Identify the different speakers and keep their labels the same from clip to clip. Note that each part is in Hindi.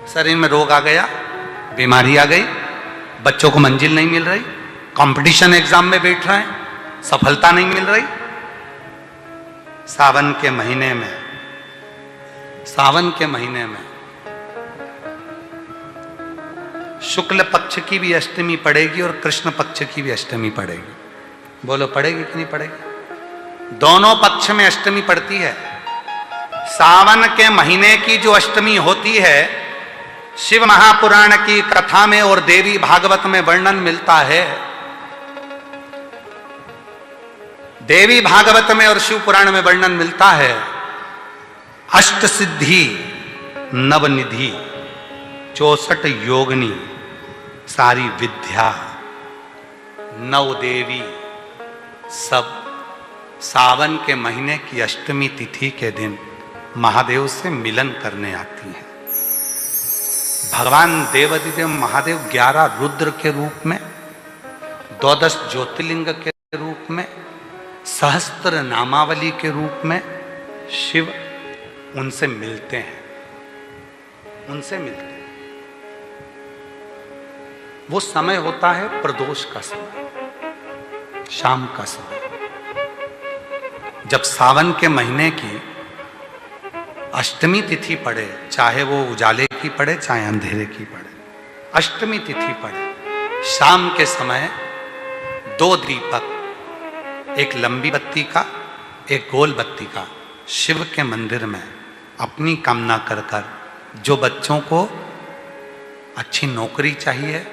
Speaker 1: शरीर में रोग आ गया, बीमारी आ गई, बच्चों को मंजिल नहीं मिल रही, कंपटीशन एग्जाम में बैठ रहे हैं, सफलता नहीं मिल रही। सावन के महीने में शुक्ल पक्ष की भी अष्टमी पड़ेगी और कृष्ण पक्ष की भी अष्टमी पड़ेगी। बोलो पड़ेगी कि नहीं पड़ेगी? दोनों पक्ष में अष्टमी पड़ती है। सावन के महीने की जो अष्टमी होती है, शिव महापुराण की कथा में और देवी भागवत में वर्णन मिलता है। देवी भागवत में और शिव पुराण में वर्णन मिलता है, अष्ट सिद्धि नवनिधि 64 योगिनी सारी विद्या नव देवी सब सावन के महीने की अष्टमी तिथि के दिन महादेव से मिलन करने आती हैं। भगवान देवाधिदेव महादेव 11 रुद्र के रूप में, 12 ज्योतिर्लिंग के रूप में, सहस्त्र नामावली के रूप में शिव उनसे मिलते हैं। वो समय होता है प्रदोष का समय, शाम का समय। जब सावन के महीने की अष्टमी तिथि पड़े, चाहे वो उजाले की पड़े चाहे अंधेरे की पड़े, अष्टमी तिथि पड़े, शाम के समय 2 दीपक, एक लंबी बत्ती का एक गोल बत्ती का, शिव के मंदिर में अपनी कामना कर कर, जो बच्चों को अच्छी नौकरी चाहिए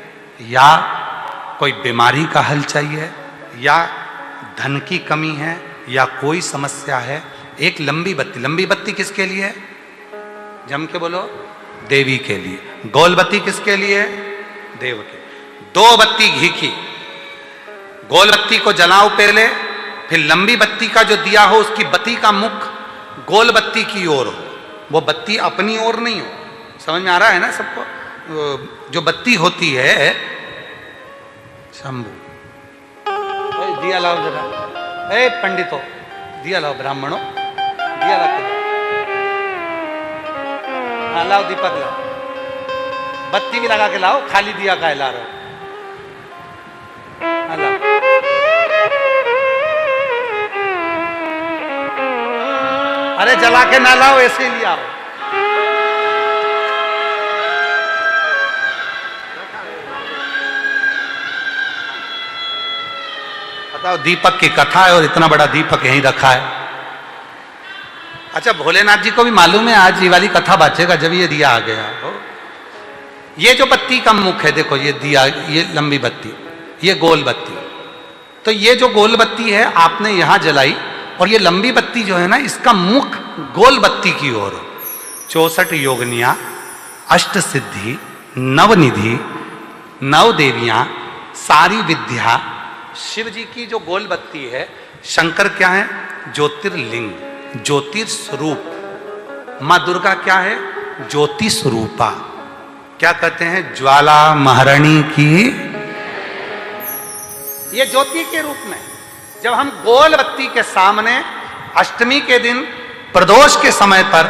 Speaker 1: या कोई बीमारी का हल चाहिए या धन की कमी है या कोई समस्या है, एक लंबी बत्ती किसके लिए है? जम के बोलो, देवी के लिए। गोल बत्ती किसके लिए? देव के। 2 बत्ती घी की, गोल बत्ती को जलाओ पहले, फिर लंबी बत्ती का जो दिया हो उसकी बत्ती का मुख गोल बत्ती की ओर हो, वो बत्ती अपनी ओर नहीं हो। समझ में आ रहा है ना सबको? जो बत्ती होती है, शंभू दिया लाओ जरा, ए पंडितों दिया लाओ, ब्राह्मणों दिया रख दो, हाँ लाओ दीपक लाओ, बत्ती भी लगा के लाओ, खाली दिया का ला रहे हो, हाँ लाओ। अरे जला के ना लाओ, ऐसे ही लिया। बताओ, दीपक की कथा है और इतना बड़ा दीपक यहीं रखा है। अच्छा, भोलेनाथ जी को भी मालूम है आज ये वाली कथा बाचेगा जब ये दिया आ गया। ये जो बत्ती का मुख है, देखो ये दिया, ये लंबी बत्ती, ये गोल बत्ती, तो ये जो गोल बत्ती है आपने यहां जलाई और ये लंबी बत्ती जो है ना, इसका मुख गोल बत्ती की ओर। 64 योगिनियां, अष्ट सिद्धि, नवनिधि, 9 देवियां, सारी विद्या। शिव जी की जो गोल बत्ती है, शंकर क्या है? ज्योतिर्लिंग, ज्योतिर्स्वरूप। मां दुर्गा क्या है? ज्योति स्वरूपा। क्या कहते हैं? ज्वाला महारानी की। ये ज्योति के रूप में जब हम गोल बत्ती के सामने अष्टमी के दिन प्रदोष के समय पर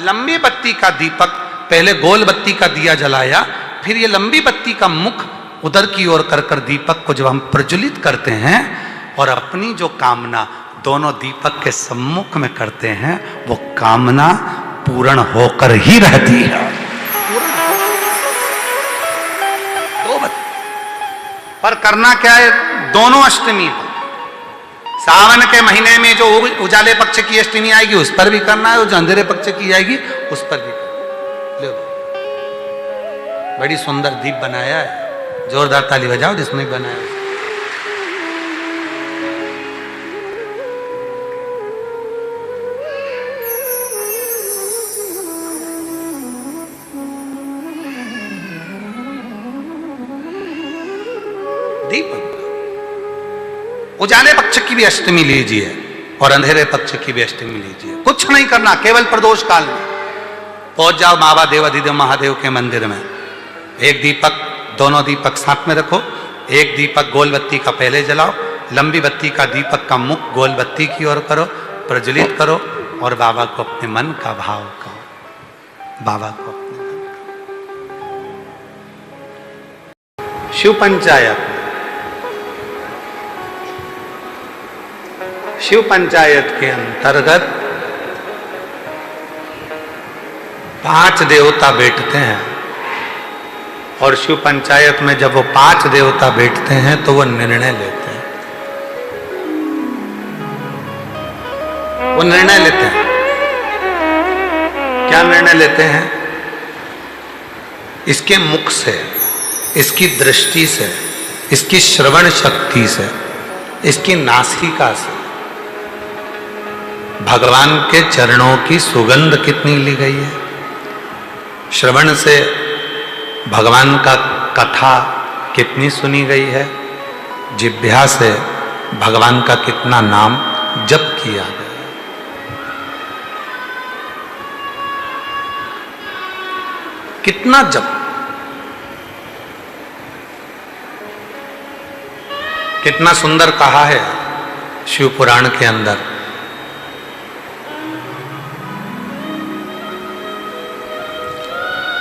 Speaker 1: लंबी बत्ती का दीपक, पहले गोल बत्ती का दिया जलाया, फिर ये लंबी बत्ती का मुख उधर की ओर कर कर दीपक को जब हम प्रज्वलित करते हैं और अपनी जो कामना दोनों दीपक के सम्मुख में करते हैं, वो कामना पूर्ण होकर ही रहती है। दो बत्ती पर करना क्या है? दोनों अष्टमी हो। सावन के महीने में जो उजाले पक्ष की अष्टमी आएगी उस पर भी करना है, और जो अंधेरे पक्ष की आएगी उस पर भी करना है। बड़ी सुंदर दीप बनाया है, जोरदार ताली बजाओ जिसने बनाया। दीप उजाले पक्ष की भी अष्टमी लीजिए और अंधेरे पक्ष की भी अष्टमी लीजिए। कुछ नहीं करना, केवल प्रदोष काल में पहुंच जाओ बाबा देवाधिदेव महादेव के मंदिर में। एक दीपक, दोनों दीपक साथ में रखो। एक दीपक गोल बत्ती का पहले जलाओ, लंबी बत्ती का दीपक का मुख गोल बत्ती की ओर करो, प्रज्वलित करो और बाबा को अपने मन का भाव कहो। बाबा को अपने मन का। शिव पंचायत, शिव पंचायत के अंतर्गत 5 देवता बैठते हैं और शिव पंचायत में जब वो 5 देवता बैठते हैं तो वो निर्णय लेते हैं। वो निर्णय लेते हैं। क्या निर्णय लेते हैं? इसके मुख से, इसकी दृष्टि से, इसकी श्रवण शक्ति से, इसकी नासिका से भगवान के चरणों की सुगंध कितनी ली गई है। श्रवण से भगवान का कथा कितनी सुनी गई है। जिह्वा से भगवान का कितना नाम जप किया गया। कितना जप, कितना सुंदर कहा है शिव पुराण के अंदर।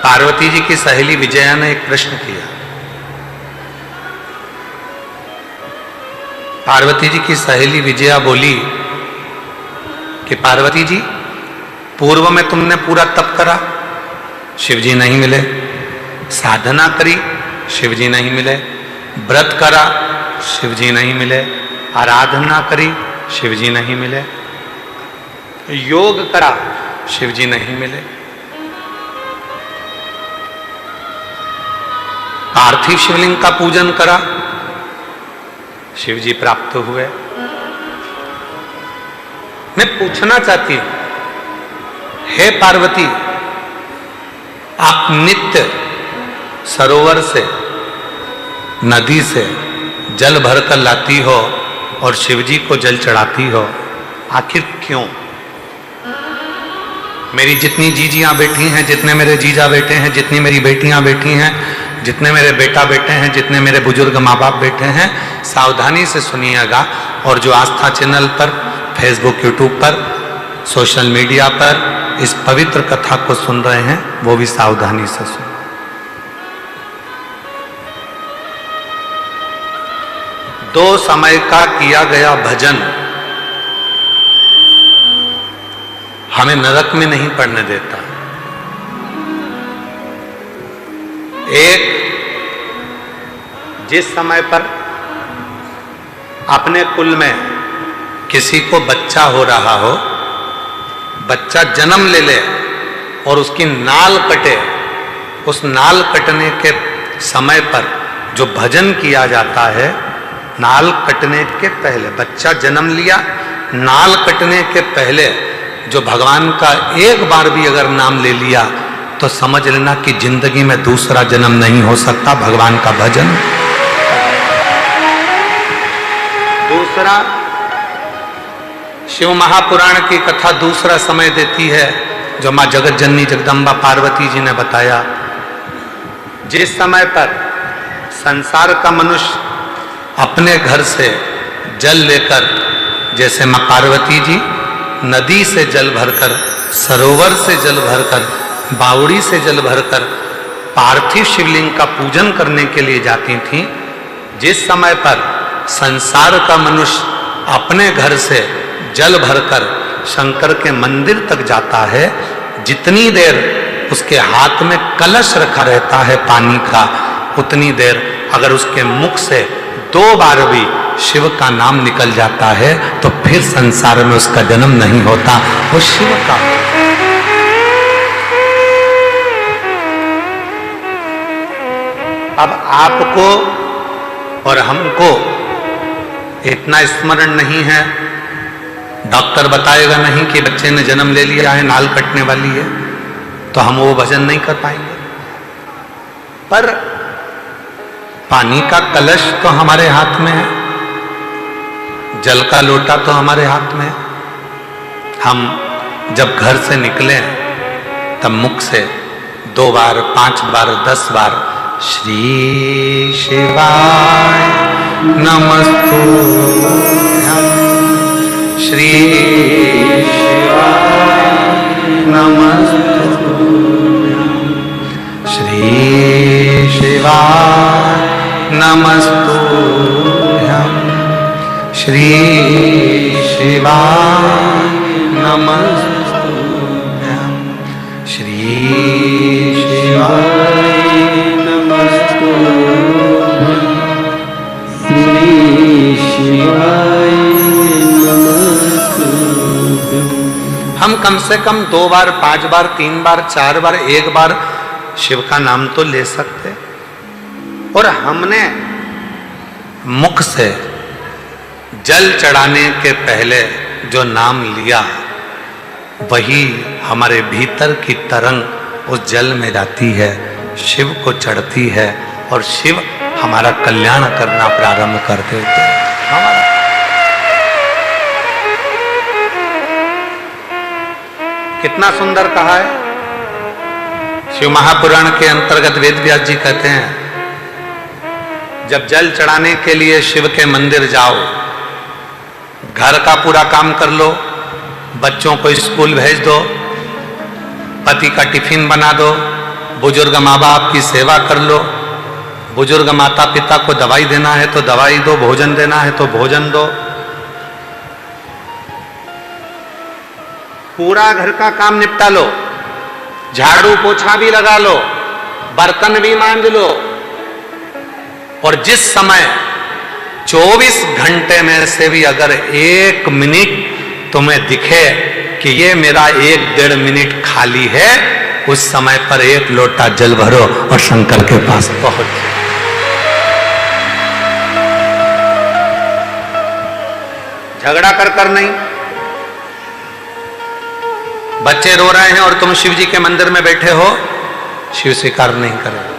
Speaker 1: पार्वती जी की सहेली विजया ने एक प्रश्न किया। पार्वती जी की सहेली विजया बोली कि पार्वती जी, पूर्व में तुमने पूरा तप करा, शिवजी नहीं मिले। साधना करी, शिवजी नहीं मिले। व्रत करा, शिवजी नहीं मिले। आराधना करी, शिवजी नहीं मिले। योग करा, शिवजी नहीं मिले। पार्थिव शिवलिंग का पूजन करा, शिवजी प्राप्त हुए। मैं पूछना चाहती हूं, हे पार्वती, आप नित्य सरोवर से, नदी से जल भरकर लाती हो और शिवजी को जल चढ़ाती हो, आखिर क्यों? मेरी जितनी जीजियां बैठी हैं, जितने मेरे जीजा बैठे हैं, जितनी मेरी बेटियां बैठी हैं, जितने मेरे बेटा बैठे हैं, जितने मेरे बुजुर्ग माँ बाप बैठे हैं, सावधानी से सुनिएगा। और जो आस्था चैनल पर, फेसबुक, यूट्यूब पर, सोशल मीडिया पर इस पवित्र कथा को सुन रहे हैं, वो भी सावधानी से सुन। दो समय का किया गया भजन हमें नरक में नहीं पड़ने देता। एक, जिस समय पर अपने कुल में किसी को बच्चा हो रहा हो, बच्चा जन्म ले ले और उसकी नाल कटे, उस नाल कटने के समय पर जो भजन किया जाता है, नाल कटने के पहले, बच्चा जन्म लिया, नाल कटने के पहले जो भगवान का एक बार भी अगर नाम ले लिया तो समझ लेना कि जिंदगी में दूसरा जन्म नहीं हो सकता। भगवान का भजन। दूसरा, शिव महापुराण की कथा दूसरा समय देती है जो मां जगत जननी जगदम्बा पार्वती जी ने बताया। जिस समय पर संसार का मनुष्य अपने घर से जल लेकर, जैसे मां पार्वती जी नदी से जल भरकर, सरोवर से जल भरकर, बावड़ी से जल भरकर पार्थिव शिवलिंग का पूजन करने के लिए जाती थीं, जिस समय पर संसार का मनुष्य अपने घर से जल भरकर शंकर के मंदिर तक जाता है, जितनी देर उसके हाथ में कलश रखा रहता है पानी का, उतनी देर अगर उसके मुख से 2 बार भी शिव का नाम निकल जाता है तो फिर संसार में उसका जन्म नहीं होता, वो शिव का। अब आपको और हमको इतना स्मरण नहीं है, डॉक्टर बताएगा नहीं कि बच्चे ने जन्म ले लिया है, नाल कटने वाली है, तो हम वो भजन नहीं कर पाएंगे। पर पानी का कलश तो हमारे हाथ में है, जल का लोटा तो हमारे हाथ में है। हम जब घर से निकले तब मुख से 2 बार, 5 बार, 10 बार श्री शिवाय नमस्तुभ्यं, श्री शिवाय नमस्तुभ्यं, श्री शिवाय नमस्तुभ्यं श्री शिवाय नमस्तुभ्यं श्री शिवाय नमस्तुभ्यं श्री शिवाय नमस्तुभ्यं। हम कम से कम 2 बार, 5 बार, 3 बार, 4 बार, 1 बार शिव का नाम तो ले सकते। और हमने मुख से जल चढ़ाने के पहले जो नाम लिया वही हमारे भीतर की तरंग उस जल में जाती है, शिव को चढ़ती है और शिव हमारा कल्याण करना प्रारंभ कर देते हैं। कितना सुंदर कहा है। शिव महापुराण के अंतर्गत वेद व्यास जी कहते हैं, जब जल चढ़ाने के लिए शिव के मंदिर जाओ, घर का पूरा काम कर लो, बच्चों को स्कूल भेज दो, पति का टिफिन बना दो, बुजुर्ग माँ बाप की सेवा कर लो, बुजुर्ग माता पिता को दवाई देना है तो दवाई दो, भोजन देना है तो भोजन दो, पूरा घर का काम निपटा लो, झाड़ू पोछा भी लगा लो, बर्तन भी मांज लो। और जिस समय 24 घंटे में से भी अगर 1 मिनट तुम्हें दिखे कि ये मेरा 1-1.5 मिनट खाली है, उस समय पर 1 लोटा जल भरो और शंकर के पास पहुंच। झगड़ा कर नहीं। बच्चे रो रहे हैं और तुम शिव जी के मंदिर में बैठे हो, शिव स्वीकार नहीं करेगा।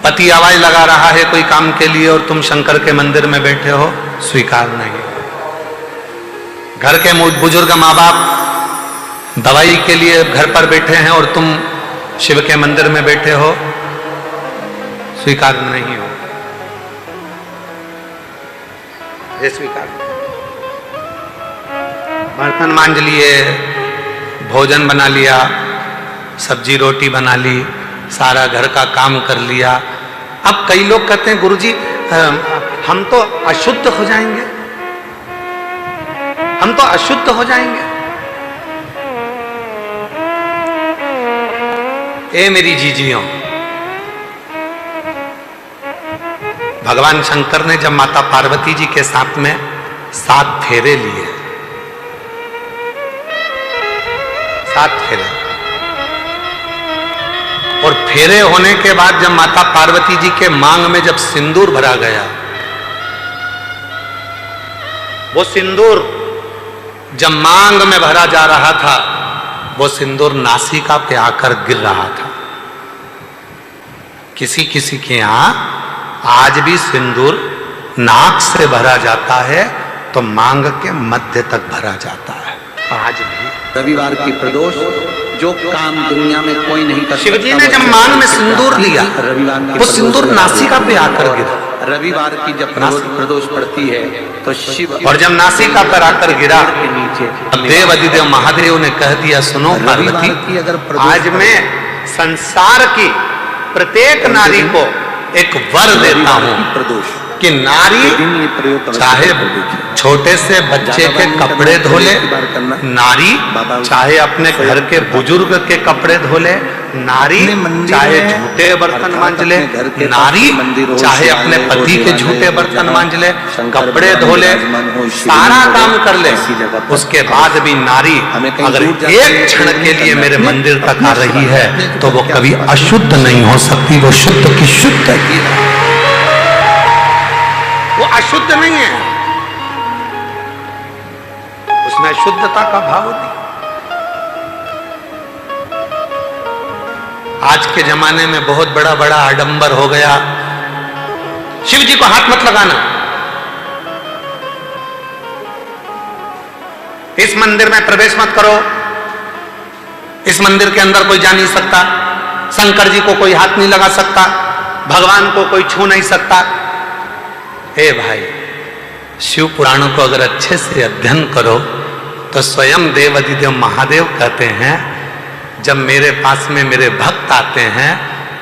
Speaker 1: पति आवाज लगा रहा है कोई काम के लिए और तुम शंकर के मंदिर में बैठे हो, स्वीकार नहीं। घर के बुजुर्ग माँ बाप दवाई के लिए घर पर बैठे हैं और तुम शिव के मंदिर में बैठे हो, स्वीकार नहीं हो। ये स्वीकार। बर्तन मांज लिए, भोजन बना लिया, सब्जी रोटी बना ली, सारा घर का काम कर लिया। अब कई लोग कहते हैं गुरुजी हम तो अशुद्ध हो जाएंगे, हम तो अशुद्ध हो जाएंगे। ए मेरी जीजियों, भगवान शंकर ने जब माता पार्वती जी के साथ में 7 फेरे लिए, 7 फेरे, और फेरे होने के बाद जब माता पार्वती जी के मांग में जब सिंदूर भरा गया, वो सिंदूर जब मांग में भरा जा रहा था, वो सिंदूर नासिका पे आकर गिर रहा था। किसी किसी के यहां आज भी सिंदूर नाक से भरा जाता है तो मांग के मध्य तक भरा जाता है। आज भी
Speaker 2: रविवार की प्रदोष जो काम दुनिया में कोई नहीं कर सकता।
Speaker 1: शिव जी ने जब मांग में सिंदूर लिया, वो सिंदूर नासिका पे आकर गिरा।
Speaker 2: रविवार की जब प्रदोष पड़ती है तो शिव,
Speaker 1: और जब नासिका पर आकर गिरा के नीचे देव अधिदेव महादेव ने कह दिया, सुनो पार्वती, आज मैं संसार की प्रत्येक नारी को एक वर देता हूं कि नारी चाहे छोटे से बच्चे के कपड़े धोले, नारी चाहे अपने घर के बुजुर्ग के कपड़े धोले, नारी चाहे झूठे बर्तन मांज ले, नारी चाहे अपने पति के झूठे बर्तन मांज ले, कपड़े धोले, सारा काम कर ले, उसके बाद भी नारी अगर एक क्षण के लिए मेरे मंदिर तक आ रही है तो वो कभी अशुद्ध नहीं हो सकती, वो शुद्ध की शुद्ध है, वो अशुद्ध नहीं है, उसमें शुद्धता का भाव नहीं। आज के जमाने में बहुत बड़ा बड़ा आडंबर हो गया, शिव जी को हाथ मत लगाना, इस मंदिर में प्रवेश मत करो, इस मंदिर के अंदर कोई जा नहीं सकता, शंकर जी को कोई हाथ नहीं लगा सकता, भगवान को कोई छू नहीं सकता। हे भाई, शिव पुराणों को अगर अच्छे से अध्ययन करो तो स्वयं देव अधिदेव महादेव कहते हैं, जब मेरे पास में मेरे भक्त आते हैं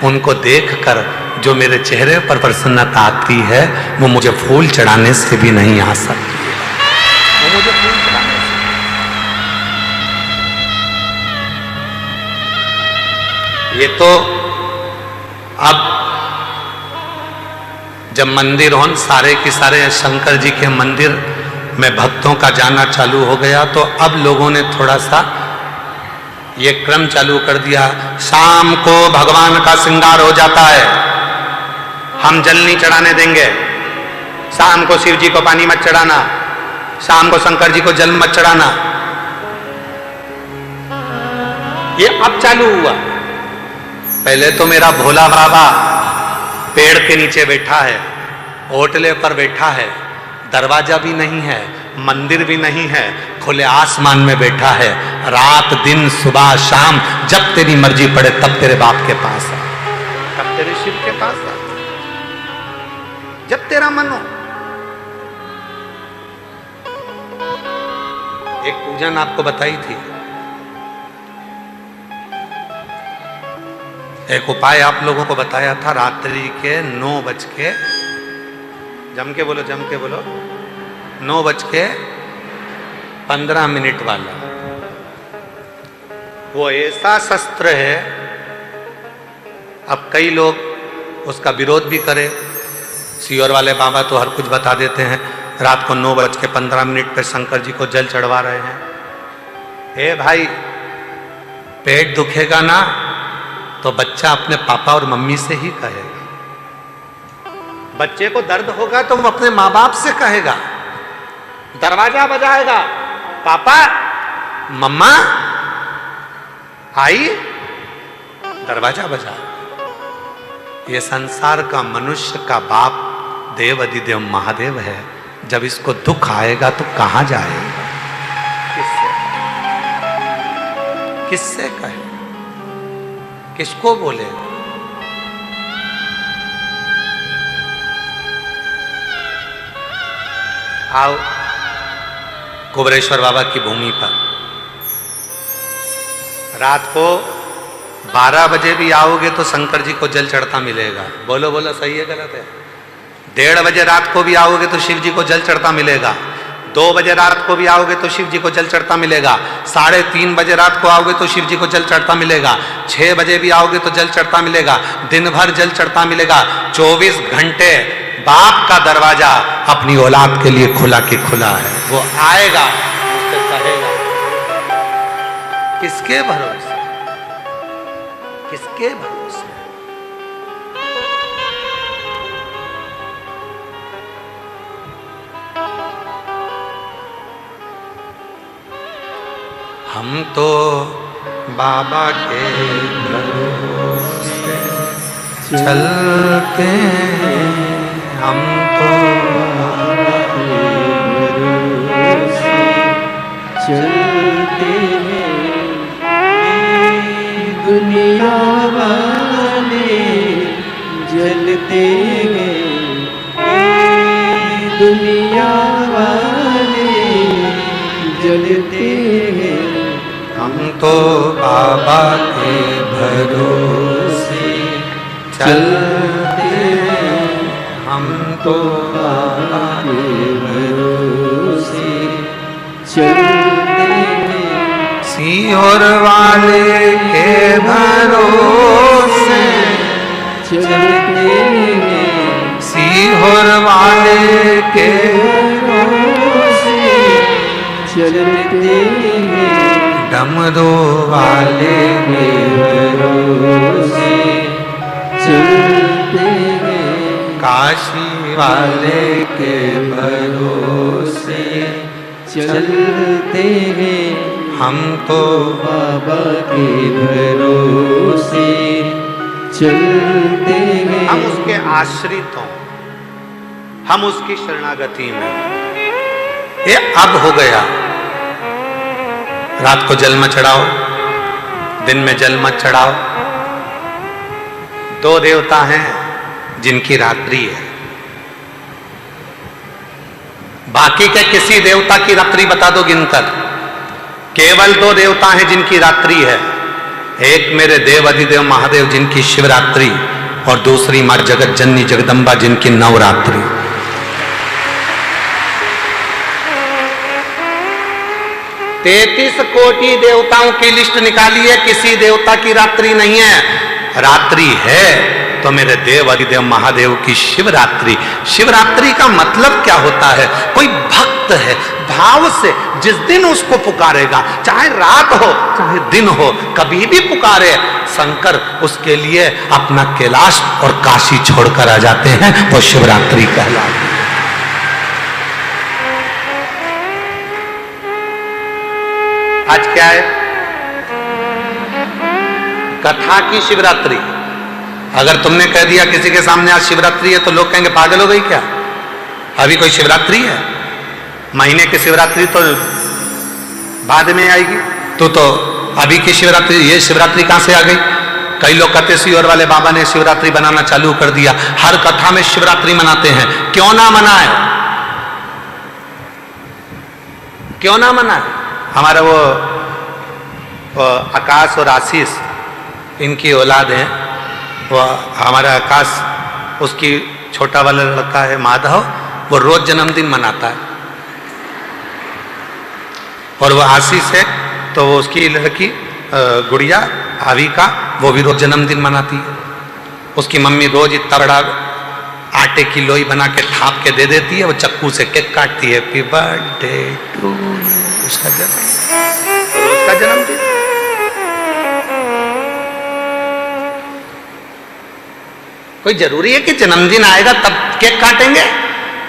Speaker 1: उनको देखकर जो मेरे चेहरे पर प्रसन्नता आती है वो मुझे फूल चढ़ाने से भी नहीं आ सकती, वो मुझे फूल चढ़ाने से। ये तो अब जब मंदिर हो सारे के सारे शंकर जी के मंदिर में भक्तों का जाना चालू हो गया, तो अब लोगों ने थोड़ा सा ये क्रम चालू कर दिया, शाम को भगवान का श्रृंगार हो जाता है, हम जल नहीं चढ़ाने देंगे, शाम को शिव जी को पानी मत चढ़ाना, शाम को शंकर जी को जल मत चढ़ाना। ये अब चालू हुआ। पहले तो मेरा भोला बाबा पेड़ के नीचे बैठा है, ओटले पर बैठा है, दरवाजा भी नहीं है, मंदिर भी नहीं है, खुले आसमान में बैठा है, रात दिन सुबह शाम जब तेरी मर्जी पड़े तब तेरे बाप के पास आ, तब तेरे शिव के पास आ, जब तेरा मन हो। एक पूजन आपको बताई थी, एक उपाय आप लोगों को बताया था, रात्रि के 9:00 जम के बोलो 9:15 वाला। वो ऐसा शस्त्र है, अब कई लोग उसका विरोध भी करे, सीहोर वाले बाबा तो हर कुछ बता देते हैं, रात को 9:15 पे शंकर जी को जल चढ़वा रहे हैं। ए भाई, पेट दुखेगा ना तो बच्चा अपने पापा और मम्मी से ही कहेगा, बच्चे को दर्द होगा तो वो अपने माँ बाप से कहेगा, दरवाजा बजाएगा, पापा मम्मा आई, दरवाजा बजा। ये संसार का मनुष्य का बाप देव अधिदेव महादेव है, जब इसको दुख आएगा तो कहां जाएगा, किससे कहे, किसको बोले। आओ कुबरेश्वर बाबा की भूमि पर रात को 12 बजे भी आओगे तो शंकर जी को जल चढ़ता मिलेगा। बोलो बोलो, सही है गलत है? 1:30 बजे रात को भी आओगे तो शिव जी को जल चढ़ता मिलेगा। 2 बजे रात को भी आओगे तो शिव जी को जल चढ़ता मिलेगा। 3:30 बजे रात को आओगे तो शिव जी को जल चढ़ता मिलेगा। 6 बजे भी आओगे तो जल चढ़ता मिलेगा। दिन भर जल चढ़ता मिलेगा। 24 घंटे बाप का दरवाजा अपनी औलाद के लिए खुला के खुला है। वो आएगा, उससे कहेगा। किसके भरोसे, किसके भरोसे? हम तो बाबा के भरोसे चलते हैं, हम तो बाबा के भरोसे
Speaker 3: चलते हैं, दुनिया वाले जलते हैं, दुनिया वाले जलते हैं।
Speaker 1: हम तो बाबा के भरोसे चलते हैं, हम तो बाबा के भरोसे
Speaker 3: चलते हैं,
Speaker 1: सीहोर वाले के भरोसे
Speaker 3: चलते हैं,
Speaker 1: सीहोर वाले के
Speaker 3: भरोसे चलते हैं,
Speaker 1: डमरू वाले के
Speaker 3: भरोसे चलते हैं,
Speaker 1: काशी वाले के भरोसे
Speaker 3: चलते हैं,
Speaker 1: हम तो
Speaker 3: बाबा के भरोसे चलते हैं।
Speaker 1: हम उसके आश्रित हों, हम उसकी शरणागति में। ये अब हो गया, रात को जल मत चढ़ाओ, दिन में जल मत चढ़ाओ। 2 देवता हैं जिनकी रात्रि है, बाकी के किसी देवता की रात्रि बता दो गिनकर। केवल 2 देवता हैं जिनकी रात्रि है, एक मेरे देव अधिदेव महादेव जिनकी शिवरात्रि, और दूसरी माँ जगत जननी जगदम्बा जिनकी नवरात्रि। 33 कोटि देवताओं की लिस्ट निकाली है, किसी देवता की रात्रि नहीं है। रात्रि है तो मेरे देव अधिदेव महादेव की शिवरात्रि। शिवरात्रि का मतलब क्या होता है? कोई भक्त है, भाव से जिस दिन उसको पुकारेगा, चाहे रात हो चाहे दिन हो, कभी भी पुकारे शंकर, उसके लिए अपना कैलाश और काशी छोड़कर आ जाते हैं। वो शिवरात्रि कहलाती है। आज क्या है? कथा की शिवरात्रि। अगर तुमने कह दिया किसी के सामने आज शिवरात्रि है तो लोग कहेंगे पागल हो गई क्या? अभी कोई शिवरात्रि है? महीने की शिवरात्रि तो बाद में आएगी। तो अभी की शिवरात्रि, ये शिवरात्रि कहां से आ गई? कई लोग कहते सीवर वाले बाबा ने शिवरात्रि बनाना चालू कर दिया, हर कथा में शिवरात्रि मनाते हैं। क्यों ना मनाए? क्यों ना मनाए? हमारा वो आकाश और आशीष, इनकी औलाद है। वो हमारा आकाश, उसकी छोटा वाला लड़का है माधव, वो रोज जन्मदिन मनाता है। और वो आशीष है तो वो उसकी लड़की गुड़िया आविका, वो भी रोज जन्मदिन मनाती है। उसकी मम्मी रोज इतना बड़ा आटे की लोई बना के थाप के दे देती है, वो चक्कू से केक काटती है, हैप्पी बर्थडे टू उसका जन्मदिन। कोई जरूरी है कि जन्मदिन आएगा तब केक काटेंगे?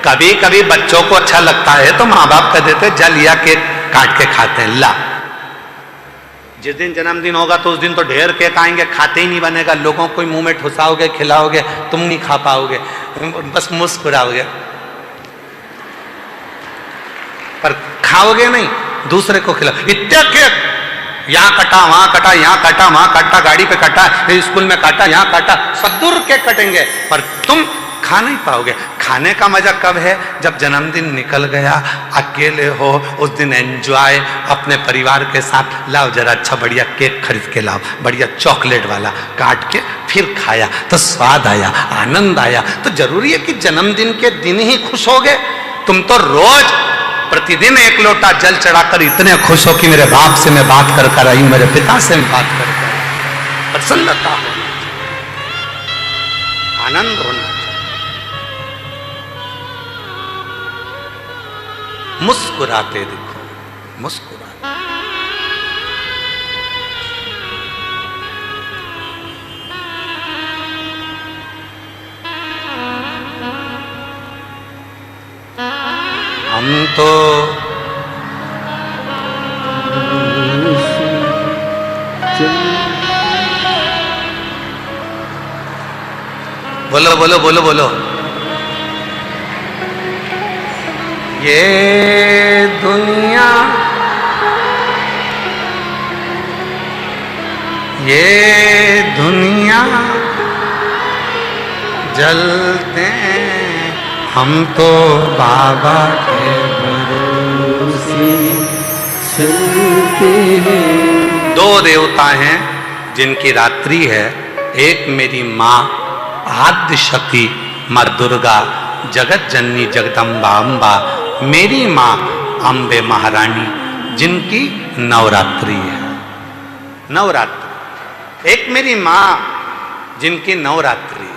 Speaker 1: कभी कभी बच्चों को अच्छा लगता है तो माँ बाप कह देते जा लिया केक काट के खाते हैं। ला, जिस दिन जन्मदिन होगा तो उस दिन तो ढेर केक आएंगे, खाते ही नहीं बनेगा। लोगों को मुंह में ठुसाओगे, खिलाओगे, तुम नहीं खा पाओगे, बस मुस्कुराओगे, पर खाओगे नहीं, दूसरे को खिलाओ। इतने केक, यहाँ कटा वहां कटा, यहाँ काटा वहां काटा, गाड़ी पे काटा, स्कूल में काटा, यहाँ काटा, सदुर केक कटेंगे, पर तुम खा नहीं पाओगे। खाने का मजा कब है? जब जन्मदिन निकल गया, अकेले हो, उस दिन एंजॉय अपने परिवार के साथ। लाओ जरा अच्छा बढ़िया केक खरीद के लाओ, बढ़िया चॉकलेट वाला, काट के फिर खाया तो स्वाद आया, आनंद आया। तो जरूरी है कि जन्मदिन के दिन ही खुश हो गए? तुम तो रोज प्रतिदिन एक लोटा जल चढ़ाकर इतने खुश हो कि मेरे बाप से मैं बात कर आई हूं, मेरे पिता से मैं बात कर आई, प्रसन्नता होना, आनंद होना, मुस्कुराते दिखो, मुस्कुराते। हम तो बोलो बोलो बोलो बोलो। ये दुनिया, ये दुनिया जलते, हम तो बाबा के भरोसे चलते हैं। दो देवता हैं जिनकी रात्रि है। एक मेरी माँ आद्य शक्ति माँ दुर्गा, जगत जननी जगदम्बा अम्बा, मेरी माँ अम्बे महारानी जिनकी नवरात्रि है। नवरात्रि, एक मेरी माँ जिनकी नवरात्रि है।